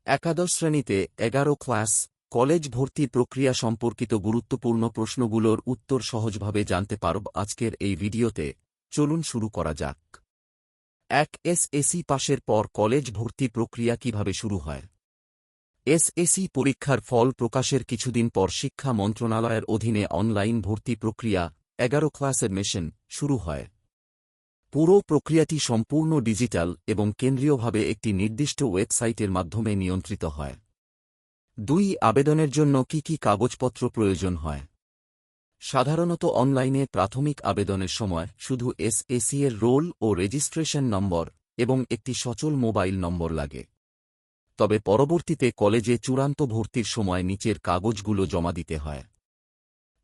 একাদশ শ্রেণীতে 11 class college ভর্তি প্রক্রিয়া সম্পর্কিত গুরুত্বপূর্ণ প্রশ্নগুলোর উত্তর সহজভাবে জানতে পারব আজকের এই ভিডিওতে। চলুন শুরু করা যাক। 1. এসএসসি পাশের পর কলেজ ভর্তি প্রক্রিয়া কিভাবে শুরু হয়? এসএসসি পরীক্ষার ফল প্রকাশের কিছুদিন পর শিক্ষা মন্ত্রণালয়ের অধীনে অনলাইন ভর্তি প্রক্রিয়া 11 ক্লাস অ্যাডমিশন শুরু হয়। পুরো প্রক্রিয়াটি সম্পূর্ণ ডিজিটাল এবং কেন্দ্রীয়ভাবে একটি নির্দিষ্ট ওয়েবসাইটের মাধ্যমে নিয়ন্ত্রিত হয়। 2. আবেদনের জন্য কি কি কাগজপত্র প্রয়োজন হয়? সাধারণত অনলাইনে প্রাথমিক আবেদনের সময় শুধু এসএসসি এর রোল ও রেজিস্ট্রেশন নম্বর এবং একটি সচল মোবাইল নম্বর লাগে। তবে পরবর্তীতে কলেজে চূড়ান্ত ভর্তির সময় নিচের কাগজগুলো জমা দিতে হয়।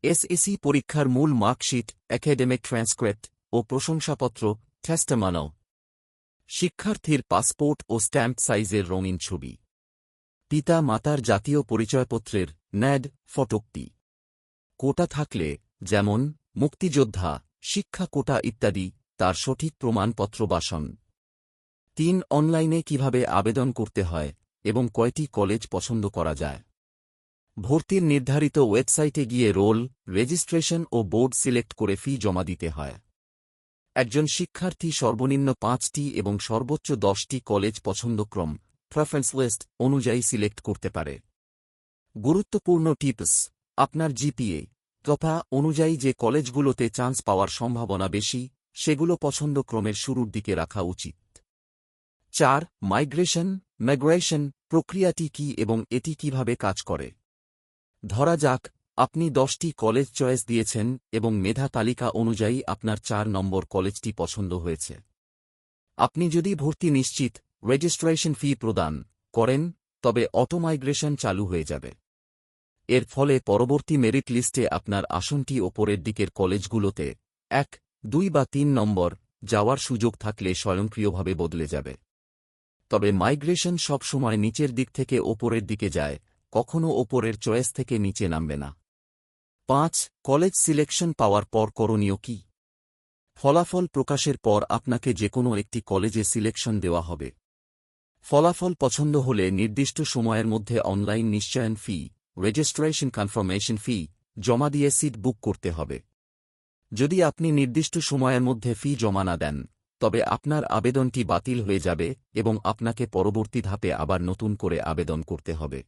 এসএসসি পরীক্ষার মূল মার্কশিট, একাডেমিক ট্রান্সক্রিপ্ট ও প্রশংসাপত্র, টেস্টিমোনিয়াল, শিক্ষার্থীর পাসপোর্ট ও স্ট্যাম্প সাইজের রঙিন ছবি, পিতা মাতার জাতীয় পরিচয়পত্রের ন্যাড ফটোকপি, কোটা থাকলে যেমন মুক্তিযোদ্ধা, শিক্ষা কোটা ইত্যাদি তার সঠিক প্রমাণপত্র বা সনদ। 3. অনলাইনে কিভাবে আবেদন করতে হয় এবং কয়টি কলেজ পছন্দ করা যায়? ভর্তির নির্ধারিত ওয়েবসাইটে গিয়ে রোল, রেজিস্ট্রেশন ও বোর্ড সিলেক্ট করে ফি জমা দিতে হয়। একজন শিক্ষার্থী সর্বনিম্ন 5টি এবং সর্বোচ্চ 10টি কলেজ পছন্দক্রম প্রেফারেন্স লিস্ট অনুযায়ী সিলেক্ট করতে পারে। গুরুত্বপূর্ণ টিপস: আপনার জিপিএ তথা অনুযায়ী যে কলেজগুলোতে চান্স পাওয়ার সম্ভাবনা বেশি সেগুলো পছন্দক্রমের শুরুর দিকে রাখা উচিত। 4. মাইগ্রেশন প্রক্রিয়াটি কি এবং এটি কিভাবে কাজ করে? ধরা যাক আপনি 10টি কলেজ চয়েস দিয়েছেন এবং মেধা তালিকা অনুযায়ী আপনার 4 নম্বর কলেজটি পছন্দ হয়েছে। আপনি যদি ভর্তি নিশ্চিত রেজিস্ট্রেশন ফি প্রদান করেন তবে অটো মাইগ্রেশন চালু হয়ে যাবে। এর ফলে পরবর্তী মেরিট লিস্টে আপনার আসনটি ওপরের দিকের কলেজগুলোতে 1, 2 বা 3 নম্বর যাওয়ার সুযোগ থাকলে স্বয়ংক্রিয়ভাবে বদলে যাবে। তবে মাইগ্রেশন সব সময় নিচের দিক থেকে ওপরের দিকে যায়, কখনও ওপরের চয়েস থেকে নিচে নামবে না। 5. কলেজ সিলেকশন পাওয়ার পর করণীয় কি? ফলাফল প্রকাশের পর আপনাকে যেকোনো একটি কলেজে সিলেকশন দেওয়া হবে। ফলাফল পছন্দ হলে নির্দিষ্ট সময়ের মধ্যে অনলাইন নিশ্চয়ন ফি, রেজিস্ট্রেশন কনফার্মেশন ফি জমা দিয়ে সিট বুক করতে হবে। যদি আপনি নির্দিষ্ট সময়ের মধ্যে ফি জমা না দেন তবে আপনার আবেদনটি বাতিল হয়ে যাবে এবং আপনাকে পরবর্তী ধাপে আবার নতুন করে আবেদন করতে হবে।